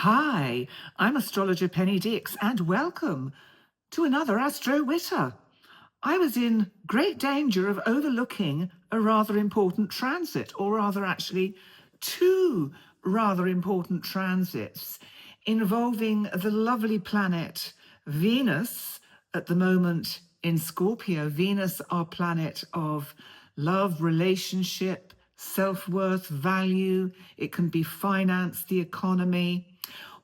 Hi, I'm astrologer Penny Dix, and welcome to another Astro Witter. I was in great danger of overlooking a rather important transit, or rather actually two rather important transits involving the lovely planet Venus, at the moment in Scorpio. Venus, our planet of love, relationship, self-worth, value. It can be finance, the economy.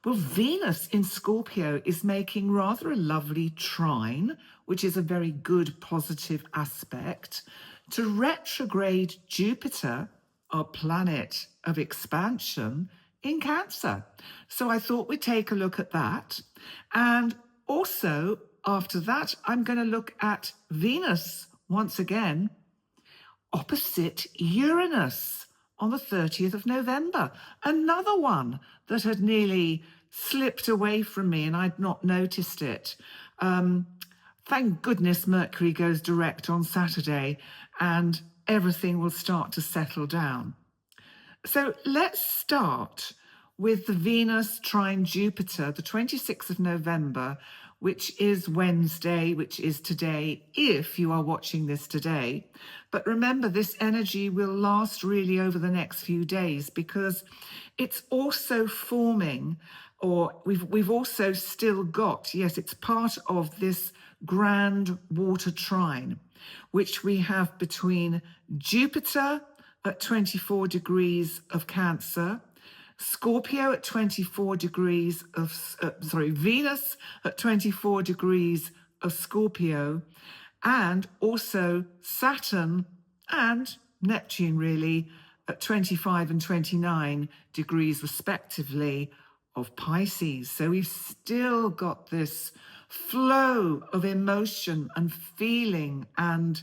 Well, Venus in Scorpio is making rather a lovely trine, which is a very good positive aspect, to retrograde Jupiter, our planet of expansion, in Cancer. So I thought we'd take a look at that. And also, after that, I'm going to look at Venus once again opposite Uranus on the 30th of November. Another one that had nearly slipped away from me and I'd not noticed it. Thank goodness Mercury goes direct on Saturday and everything will start to settle down. So let's start with the Venus trine Jupiter, the 26th of November, which is Wednesday, which is today, if you are watching this today. But remember, this energy will last really over the next few days because it's also forming, or we've also still got, yes, it's part of this grand water trine, which we have between Jupiter at 24 degrees of Cancer, Scorpio at 24 degrees of, Venus at 24 degrees of Scorpio, and also Saturn and Neptune really at 25 and 29 degrees respectively of Pisces. So we've still got this flow of emotion and feeling, and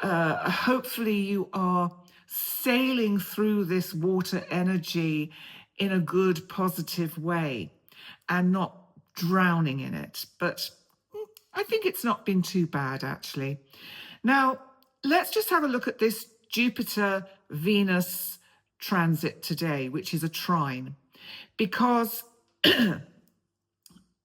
hopefully you are sailing through this water energy in a good, positive way and not drowning in it. But I think it's not been too bad, actually. Now, let's just have a look at this Jupiter-Venus transit today, which is a trine, because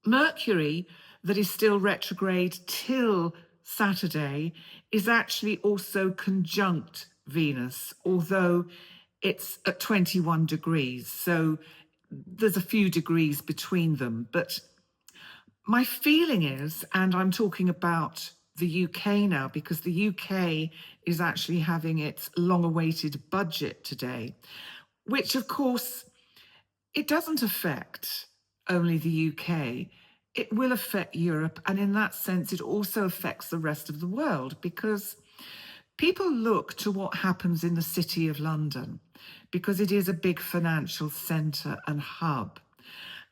Mercury, that is still retrograde till Saturday, is actually also conjunct Venus, although it's at 21 degrees. So there's a few degrees between them. But my feeling is, and I'm talking about the UK now, because the UK is actually having its long-awaited budget today, which of course, it doesn't affect only the UK. It will affect Europe, and in that sense, it also affects the rest of the world, because people look to what happens in the City of London, because it is a big financial centre and hub,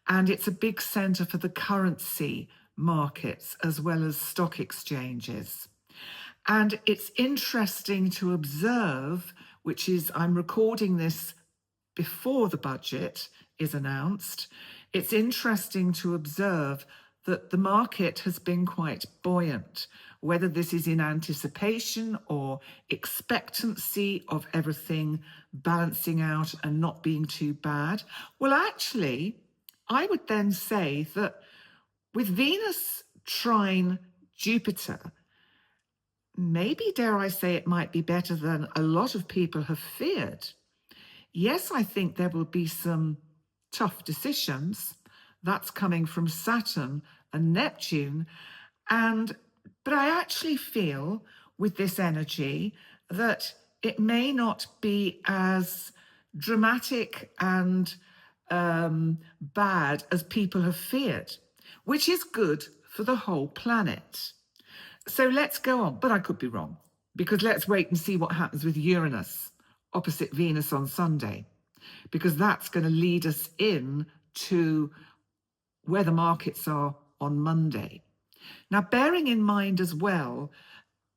and it's a big centre for the currency markets as well as stock exchanges. And it's interesting to observe, which is, I'm recording this before the budget is announced, it's interesting to observe that the market has been quite buoyant, whether this is in anticipation or expectancy of everything balancing out and not being too bad. Well, actually, I would then say that with Venus trine Jupiter, maybe, dare I say, it might be better than a lot of people have feared. Yes, I think there will be some tough decisions. That's coming from Saturn and Neptune. But I actually feel with this energy that it may not be as dramatic and bad as people have feared, which is good for the whole planet. So let's go on, but I could be wrong, because let's wait and see what happens with Uranus opposite Venus on Sunday, because that's going to lead us in to where the markets are on Monday. Now, bearing in mind as well,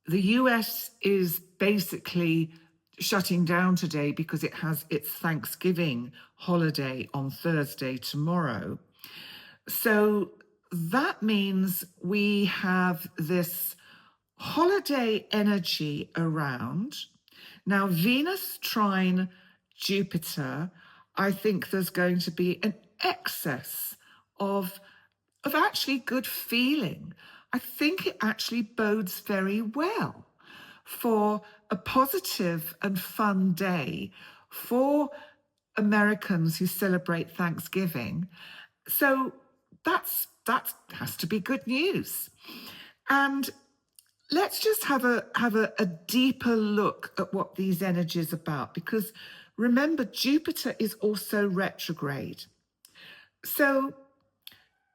the US is basically shutting down today because it has its Thanksgiving holiday on Thursday tomorrow. So that means we have this holiday energy around. Now, Venus trine Jupiter, I think there's going to be an excess of actually good feeling, I think it actually bodes very well for a positive and fun day for Americans who celebrate Thanksgiving. So that has to be good news. And let's just have a deeper look at what these energies are about, because remember, Jupiter is also retrograde. So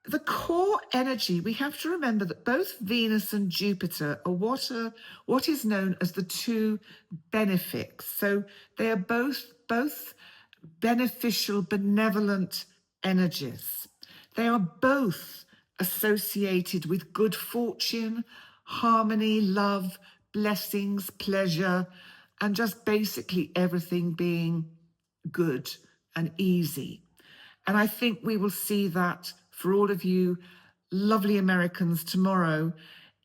the core energy, we have to remember that both Venus and Jupiter are what is known as the two benefics. So they are both beneficial, benevolent energies. They are both associated with good fortune, harmony, love, blessings, pleasure, and just basically everything being good and easy. And I think we will see that for all of you lovely Americans tomorrow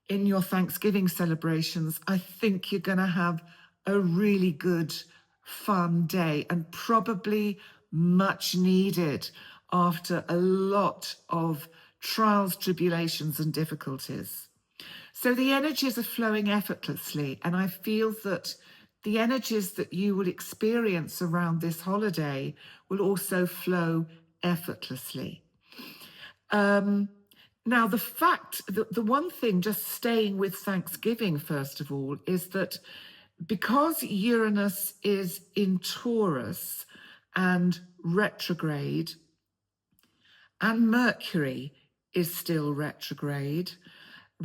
in your Thanksgiving celebrations. I think you're going to have a really good, fun day, and probably much needed after a lot of trials, tribulations, and difficulties. So the energies are flowing effortlessly, and I feel that the energies that you will experience around this holiday will also flow effortlessly. Now, the one thing, just staying with Thanksgiving, first of all, is that because Uranus is in Taurus and retrograde, and Mercury is still retrograde,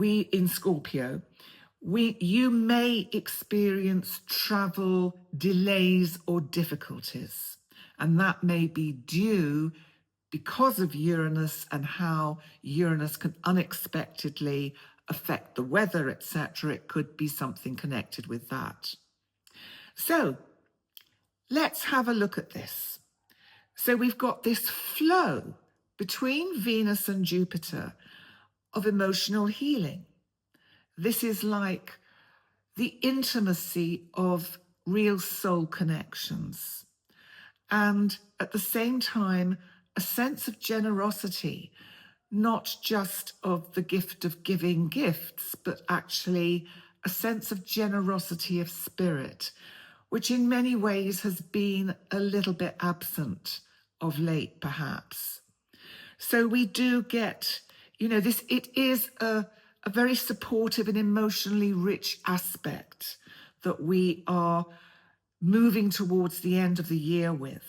in Scorpio, you may experience travel delays or difficulties, and that may be due because of Uranus and how Uranus can unexpectedly affect the weather, etc. It could be something connected with that. So let's have a look at this. So we've got this flow between Venus and Jupiter of emotional healing. This is like the intimacy of real soul connections. And at the same time, a sense of generosity, not just of the gift of giving gifts, but actually a sense of generosity of spirit, which in many ways has been a little bit absent of late, perhaps. So we do get, it is a very supportive and emotionally rich aspect that we are moving towards the end of the year with.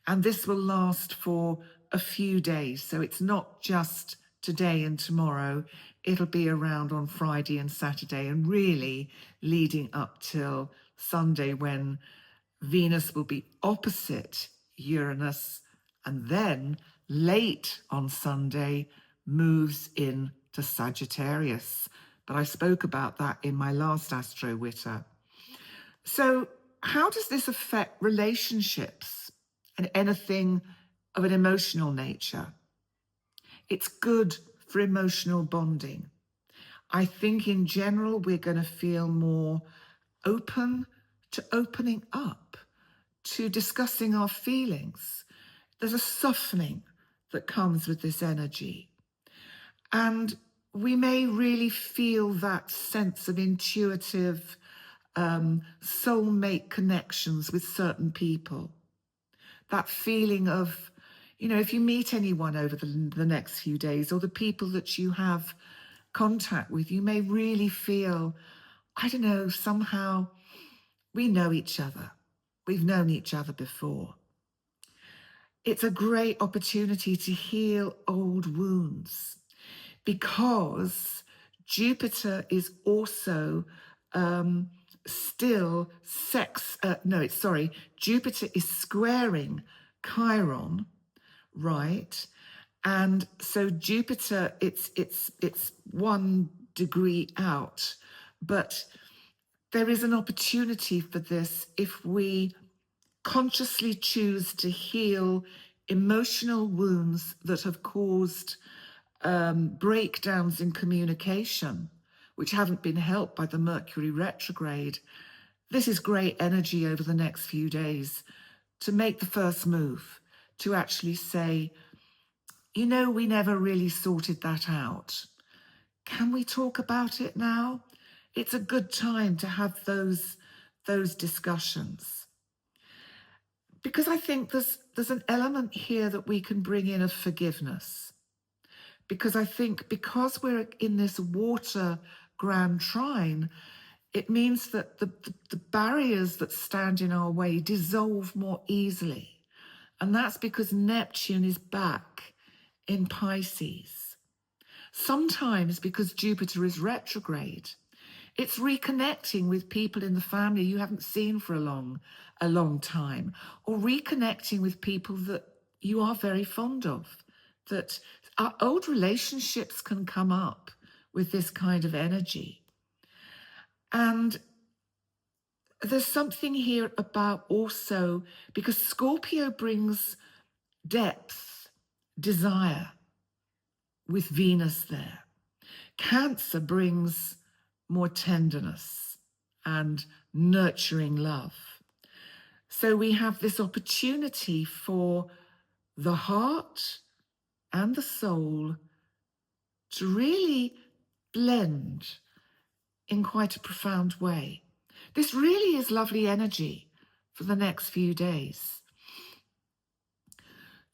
And this will last for a few days. So it's not just today and tomorrow. It'll be around on Friday and Saturday, and really leading up till Sunday, when Venus will be opposite Uranus, and then late on Sunday moves into Sagittarius. But I spoke about that in my last Astro Witter. So how does this affect relationships and anything of an emotional nature? It's good for emotional bonding. I think in general, we're going to feel more open to opening up, to discussing our feelings. There's a softening that comes with this energy. And we may really feel that sense of intuitive soulmate connections with certain people. That feeling of, if you meet anyone over the next few days, or the people that you have contact with, you may really feel, I don't know, somehow we know each other. We've known each other before. It's a great opportunity to heal old wounds, because Jupiter is also Jupiter is squaring Chiron, right? And so Jupiter, it's 1 degree out, but there is an opportunity for this if we consciously choose to heal emotional wounds that have caused breakdowns in communication, which haven't been helped by the Mercury retrograde. This is great energy over the next few days to make the first move, to actually say, You know, we never really sorted that out. Can we talk about it now? It's a good time to have those discussions. Because I think there's an element here that we can bring in of forgiveness. Because I think because we're in this water grand trine, it means that the barriers that stand in our way dissolve more easily. And that's because Neptune is back in Pisces. Sometimes because Jupiter is retrograde, it's reconnecting with people in the family you haven't seen for a long time, or reconnecting with people that you are very fond of. That our old relationships can come up with this kind of energy. And there's something here about also, because Scorpio brings depth, desire with Venus there. Cancer brings more tenderness and nurturing love. So we have this opportunity for the heart and the soul to really blend in quite a profound way. This really is lovely energy for the next few days.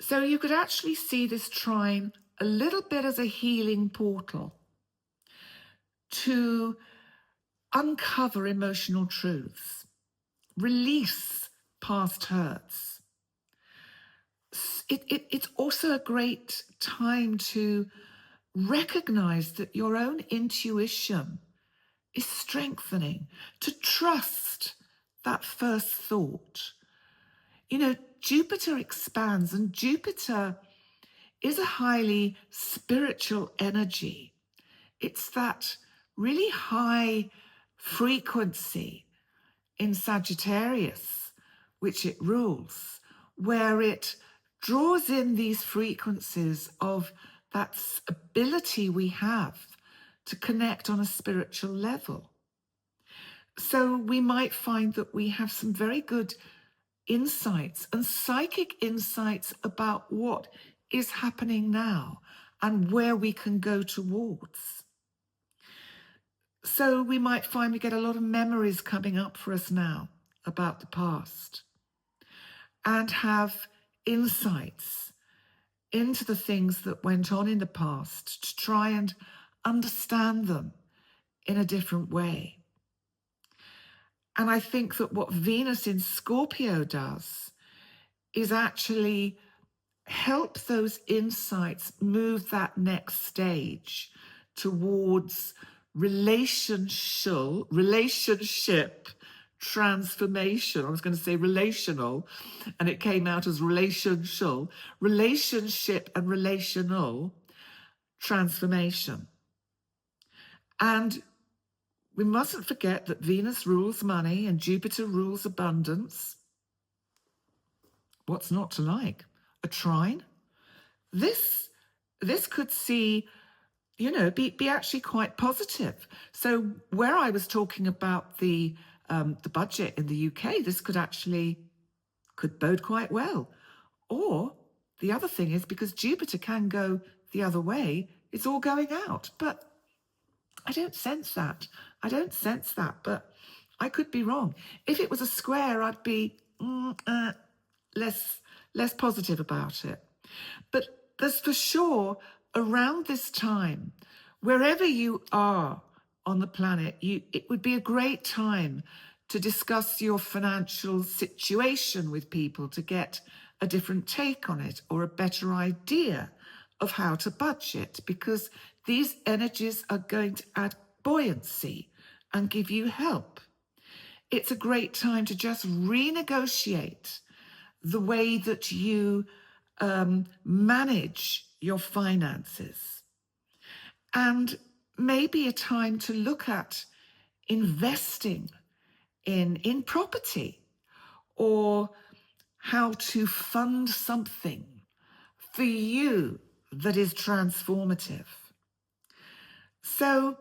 So you could actually see this trine a little bit as a healing portal to uncover emotional truths, release past hurts. It's also a great time to recognize that your own intuition is strengthening, to trust that first thought. You know, Jupiter expands, and Jupiter is a highly spiritual energy. It's that really high frequency in Sagittarius, which it rules, where it draws in these frequencies of that ability we have to connect on a spiritual level. So we might find that we have some very good insights and psychic insights about what is happening now and where we can go towards. So we might find we get a lot of memories coming up for us now about the past and have insights into the things that went on in the past to try and understand them in a different way. And I think that what Venus in Scorpio does is actually help those insights move that next stage towards relationship transformation. I was going to say relational, and it came out as relationship and relational transformation. And we mustn't forget that Venus rules money and Jupiter rules abundance. What's not to like? A trine? This could see, you know, be actually quite positive. So where I was talking about the budget in the UK, this could bode quite well. Or the other thing is, because Jupiter can go the other way, it's all going out. But I don't sense that. But I could be wrong. If it was a square, I'd be less positive about it. But there's for sure, around this time, wherever you are on the planet, it would be a great time to discuss your financial situation with people, to get a different take on it or a better idea of how to budget, because these energies are going to add buoyancy and give you help. It's a great time to just renegotiate the way that you manage your finances. And maybe a time to look at investing in property, or how to fund something for you that is transformative. So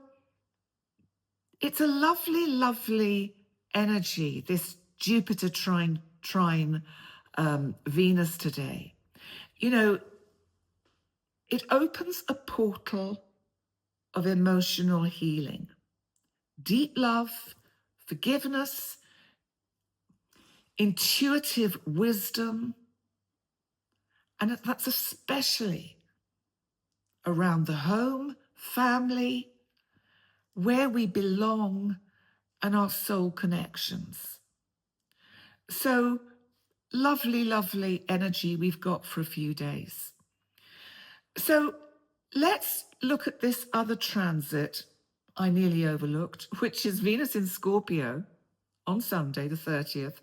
it's a lovely, lovely energy, this Jupiter trine Venus today. You know, it opens a portal of emotional healing, deep love, forgiveness, intuitive wisdom, and that's especially around the home, family, where we belong, and our soul connections. So lovely, lovely energy we've got for a few days. So let's look at this other transit I nearly overlooked, which is Venus in Scorpio on Sunday the 30th,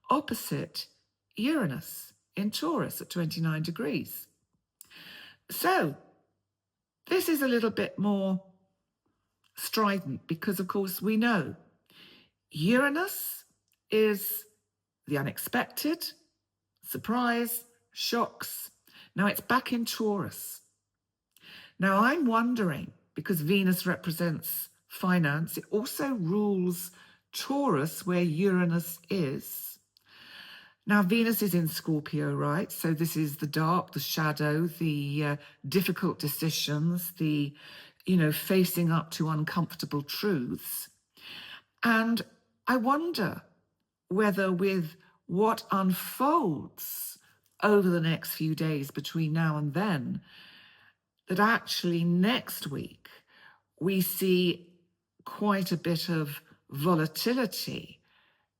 opposite Uranus in Taurus at 29 degrees. So this is a little bit more strident because, of course, we know Uranus is the unexpected, surprise, shocks. Now it's back in Taurus. Now I'm wondering, because Venus represents finance, it also rules Taurus where Uranus is. Now Venus is in Scorpio, right? So this is the dark, the shadow, the difficult decisions, the, facing up to uncomfortable truths. And I wonder whether with what unfolds over the next few days between now and then, that actually next week we see quite a bit of volatility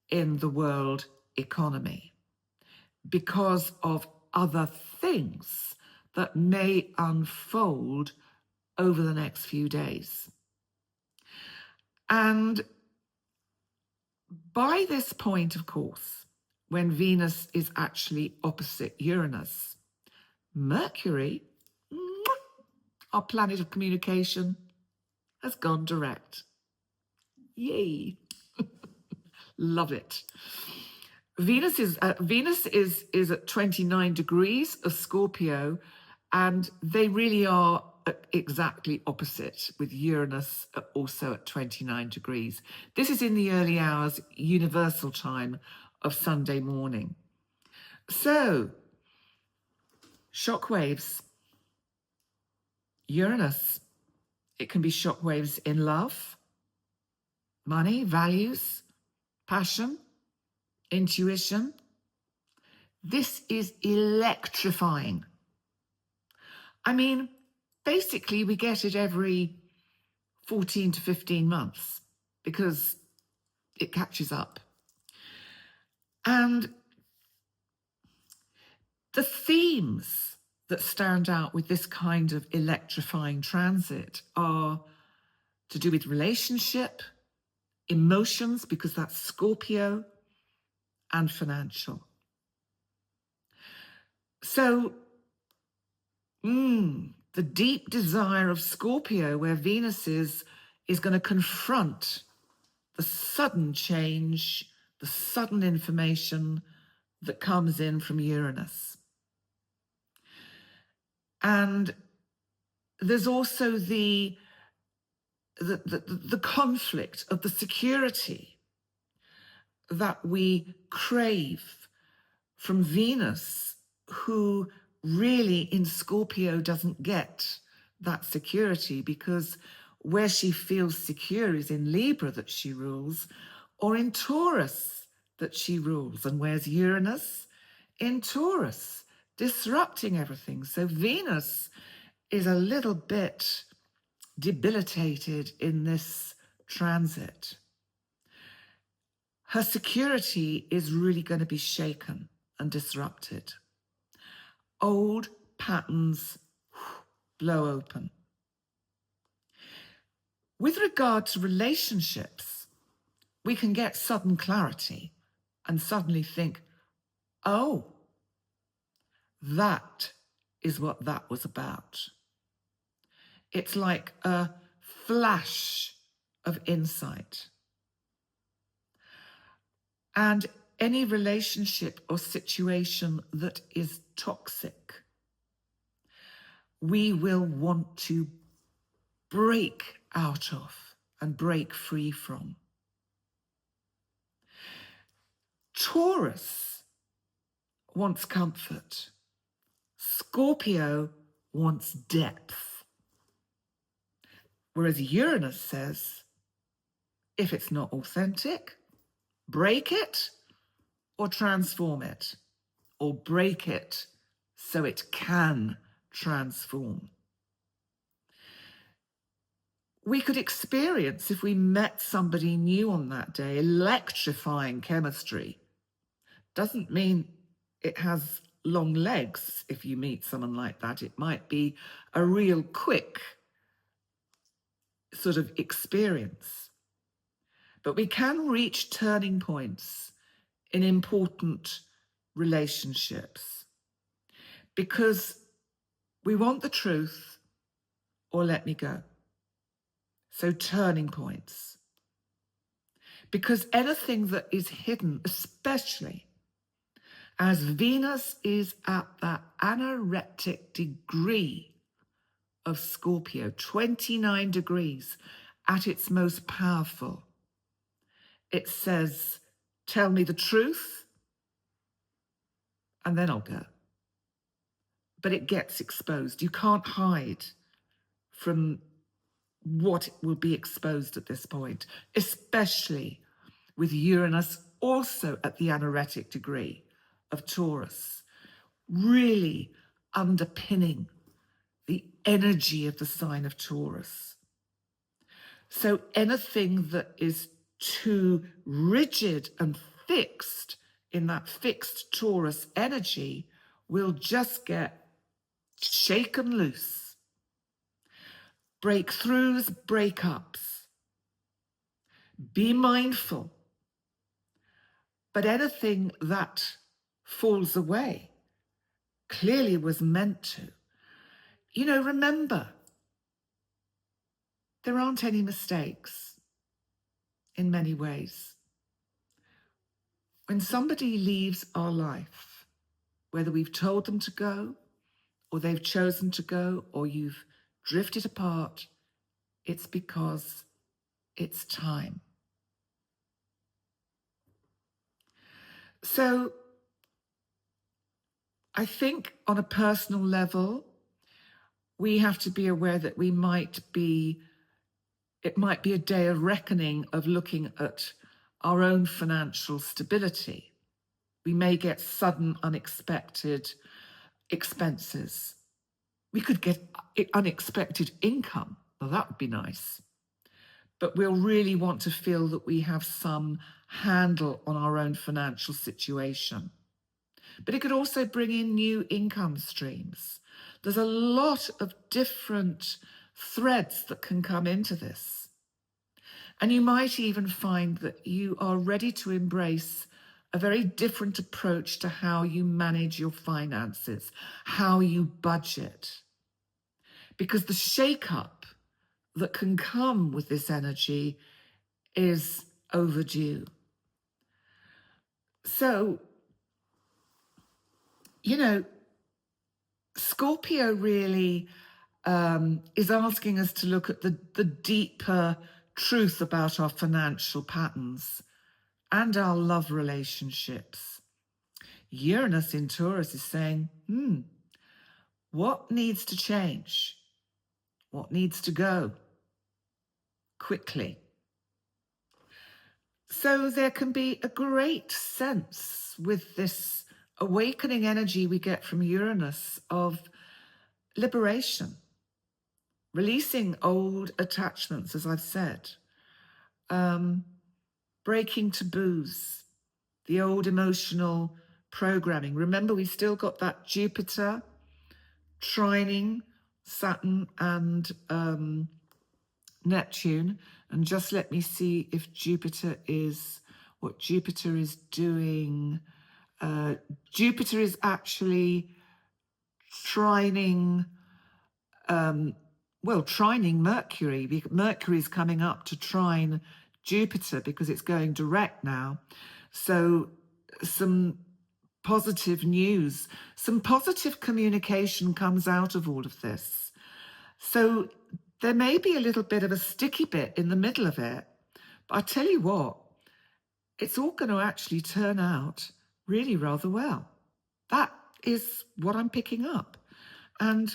in the world economy because of other things that may unfold over the next few days. And by this point, of course, when Venus is actually opposite Uranus, Mercury, our planet of communication, has gone direct. Yay. Love it. Venus is at 29 degrees of Scorpio, and they really are exactly opposite, with Uranus also at 29 degrees. This is in the early hours, universal time of Sunday morning. So, shockwaves. Uranus, it can be shockwaves in love, money, values, passion, intuition. This is electrifying. I mean, basically we get it every 14 to 15 months because it catches up. And the themes that stand out with this kind of electrifying transit are to do with relationship, emotions, because that's Scorpio, and financial. So, the deep desire of Scorpio, where Venus is going to confront the sudden change, the sudden information that comes in from Uranus. And there's also the conflict of the security that we crave from Venus, who really in Scorpio doesn't get that security, because where she feels secure is in Libra that she rules, or in Taurus that she rules. And where's Uranus? In Taurus, disrupting everything. So Venus is a little bit debilitated in this transit. Her security is really going to be shaken and disrupted. Old patterns blow open. With regard to relationships, we can get sudden clarity and suddenly think, oh, that is what that was about. It's like a flash of insight. And any relationship or situation that is toxic, we will want to break out of and break free from. Taurus wants comfort. Scorpio wants depth. Whereas Uranus says, if it's not authentic, break it or transform it, or break it so it can transform. We could experience, if we met somebody new on that day, electrifying chemistry. Doesn't mean it has long legs if you meet someone like that. It might be a real quick sort of experience. But we can reach turning points in important relationships because we want the truth or let me go. So turning points. Because anything that is hidden, especially as Venus is at that anorectic degree of Scorpio, 29 degrees at its most powerful, it says, tell me the truth and then I'll go. But it gets exposed. You can't hide from what will be exposed at this point, especially with Uranus also at the anoretic degree of Taurus, really underpinning the energy of the sign of Taurus. So anything that is too rigid and fixed in that fixed Taurus energy will just get shaken loose. Breakthroughs, breakups. Be mindful. But anything that falls away clearly was meant to. You know, remember, there aren't any mistakes in many ways. When somebody leaves our life, whether we've told them to go, or they've chosen to go, or you've drifted apart, it's because it's time. So I think on a personal level, we have to be aware that it might be a day of reckoning, of looking at our own financial stability. We may get sudden, unexpected expenses. We could get unexpected income. Well, that would be nice. But we'll really want to feel that we have some handle on our own financial situation. But it could also bring in new income streams. There's a lot of different threads that can come into this. And you might even find that you are ready to embrace a very different approach to how you manage your finances, how you budget. Because the shake-up that can come with this energy is overdue. So, you know, Scorpio really is asking us to look at the deeper truth about our financial patterns and our love relationships. Uranus in Taurus is saying, what needs to change? What needs to go quickly? So there can be a great sense with this awakening energy we get from Uranus of liberation, releasing old attachments, as I've said, breaking taboos, the old emotional programming. Remember, we still got that Jupiter trining Saturn and Neptune. And just let me see if what Jupiter is doing. Jupiter is actually trining Mercury. Mercury is coming up to trine Jupiter because it's going direct now. So some positive news, some positive communication comes out of all of this. So there may be a little bit of a sticky bit in the middle of it, but I tell you what, it's all going to actually turn out really rather well. That is what I'm picking up. And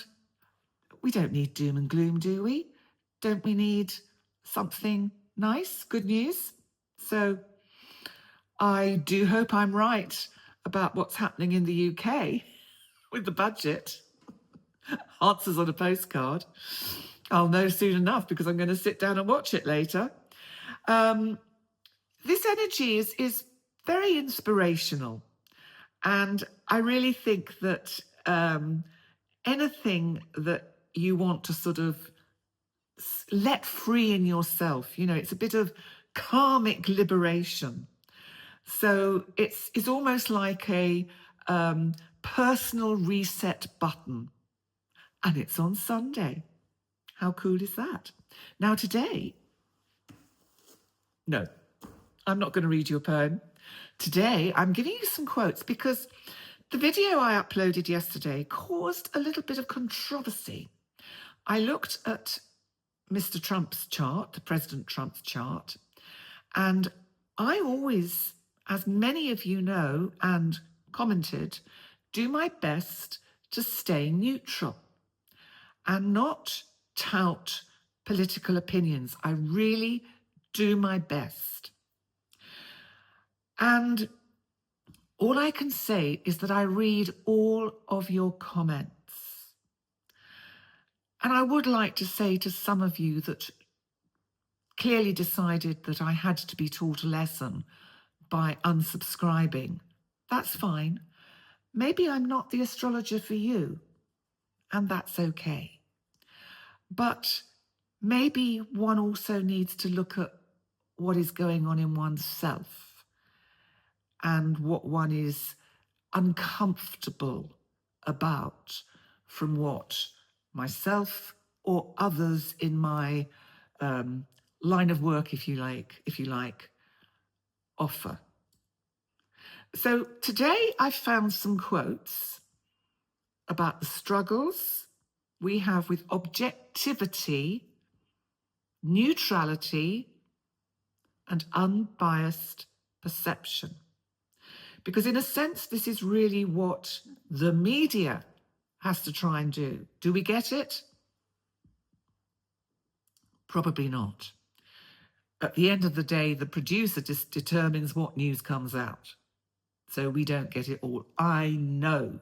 we don't need doom and gloom, do we? Don't we need something nice, good news? So I do hope I'm right about what's happening in the UK with the budget. Answers on a postcard. I'll know soon enough because I'm going to sit down and watch it later. This energy is very inspirational. And I really think that anything that you want to sort of let free in yourself, it's a bit of karmic liberation. So it's almost like a personal reset button. And it's on Sunday. How cool is that? Now today, no, I'm not going to read you a poem. Today, I'm giving you some quotes because the video I uploaded yesterday caused a little bit of controversy. I looked at Mr. Trump's chart, President Trump's chart, and I always, as many of you know and commented, do my best to stay neutral and not tout political opinions. I really do my best. And all I can say is that I read all of your comments. And I would like to say to some of you that clearly decided that I had to be taught a lesson by unsubscribing. That's fine. Maybe I'm not the astrologer for you, and that's okay. But maybe one also needs to look at what is going on in oneself and what one is uncomfortable about from what myself or others in my line of work, if you like, offer. So today I found some quotes about the struggles we have with objectivity, neutrality, and unbiased perception. Because in a sense, this is really what the media has to try and do. Do we get it? Probably not. At the end of the day, the producer just determines what news comes out. So we don't get it all. I know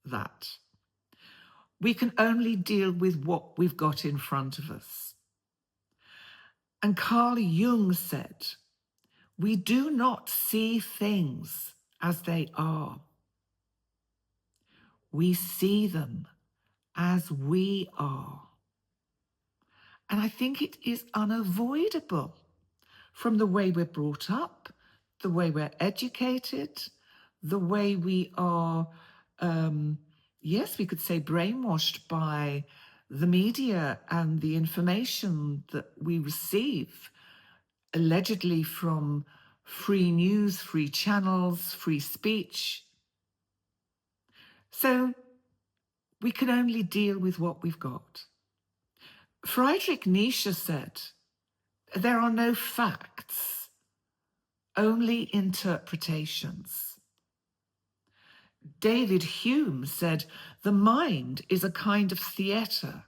that. We can only deal with what we've got in front of us. And Carl Jung said, we do not see things as they are. We see them as we are. And I think it is unavoidable from the way we're brought up, the way we're educated, the way we are, yes, we could say brainwashed by the media and the information that we receive, allegedly from free news, free channels, free speech. So we can only deal with what we've got. Friedrich Nietzsche said, there are no facts, only interpretations. David Hume said, the mind is a kind of theatre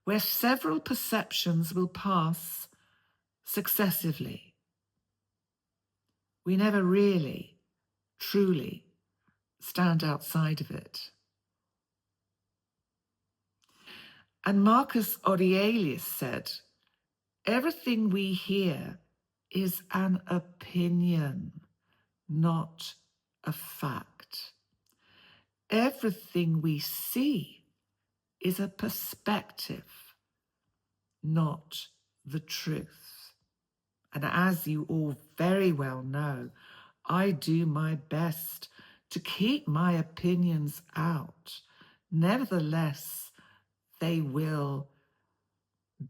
where several perceptions will pass successively. We never really, truly stand outside of it. And Marcus Aurelius said, everything we hear is an opinion, not a fact. Everything we see is a perspective, not the truth. And as you all very well know, I do my best to keep my opinions out. Nevertheless, they will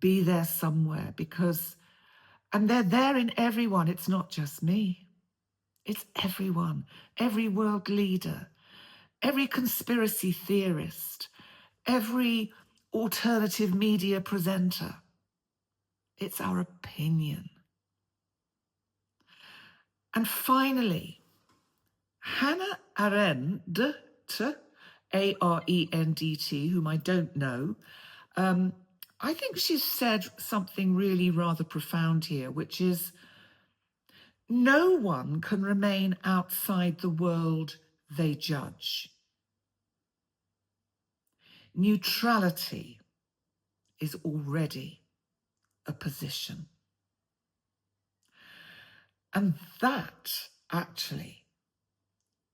be there somewhere and they're there in everyone. It's not just me. It's everyone, every world leader, every conspiracy theorist, every alternative media presenter. It's our opinion. And finally, Hannah Arendt Arendt, whom I don't know. I think she's said something really rather profound here, which is no one can remain outside the world they judge. Neutrality is already a position. And that actually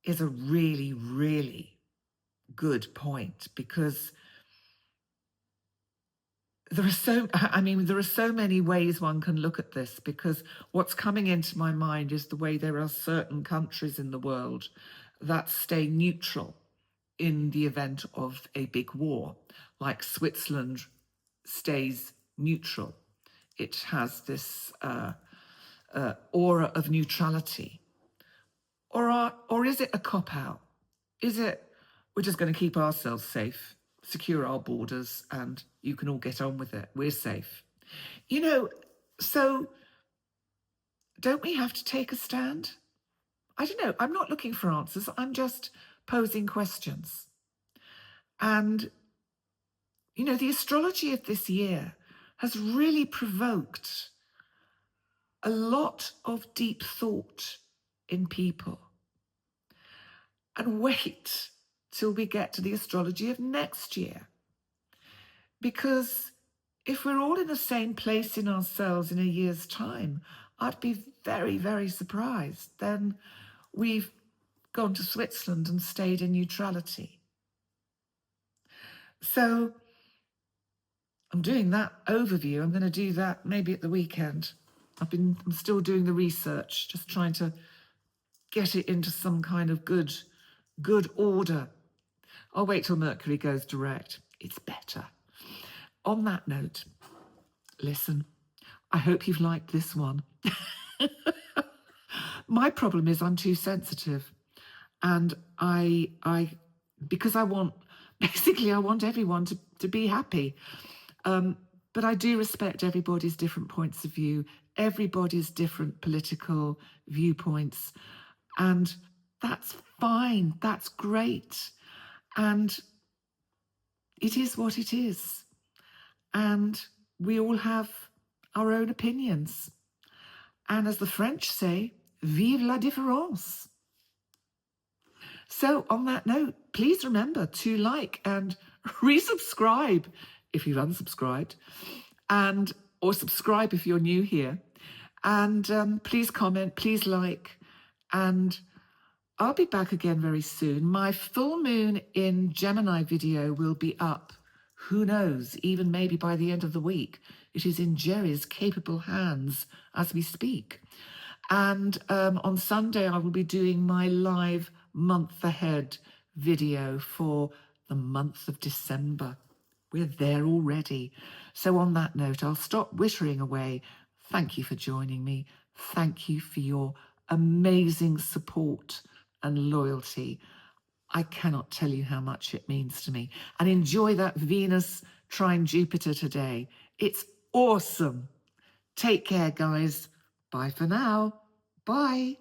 is a really, really good point, because there are so many ways one can look at this, because what's coming into my mind is the way there are certain countries in the world that stay neutral in the event of a big war, like Switzerland stays neutral. It has this aura of neutrality. Or is it a cop-out? Is it, we're just going to keep ourselves safe, secure our borders, and you can all get on with it, we're safe? You know, so don't we have to take a stand? I don't know, I'm not looking for answers, I'm just posing questions. And, you know, the astrology of this year has really provoked a lot of deep thought in people. And wait till we get to the astrology of next year. Because if we're all in the same place in ourselves in a year's time, I'd be very, very surprised. Then we've gone to Switzerland and stayed in neutrality. So I'm doing that overview. I'm going to do that maybe at the weekend. I'm still doing the research, just trying to get it into some kind of good order. I'll wait till Mercury goes direct. It's better. On that note, listen, I hope you've liked this one. My problem is I'm too sensitive, and because I want everyone to be happy. But I do respect everybody's different points of view, everybody's different political viewpoints, and that's fine, that's great. And it is what it is. And we all have our own opinions. And as the French say, vive la différence. So on that note, please remember to like and resubscribe if you've unsubscribed, or subscribe if you're new here. And please comment, please like, and I'll be back again very soon. My full moon in Gemini video will be up, who knows, even maybe by the end of the week. It is in Jerry's capable hands as we speak. And on Sunday, I will be doing my live month ahead video for the month of December. We're there already. So on that note, I'll stop wittering away. Thank you for joining me. Thank you for your amazing support and loyalty. I cannot tell you how much it means to me. And enjoy that Venus trine Jupiter today. It's awesome. Take care, guys. Bye for now. Bye.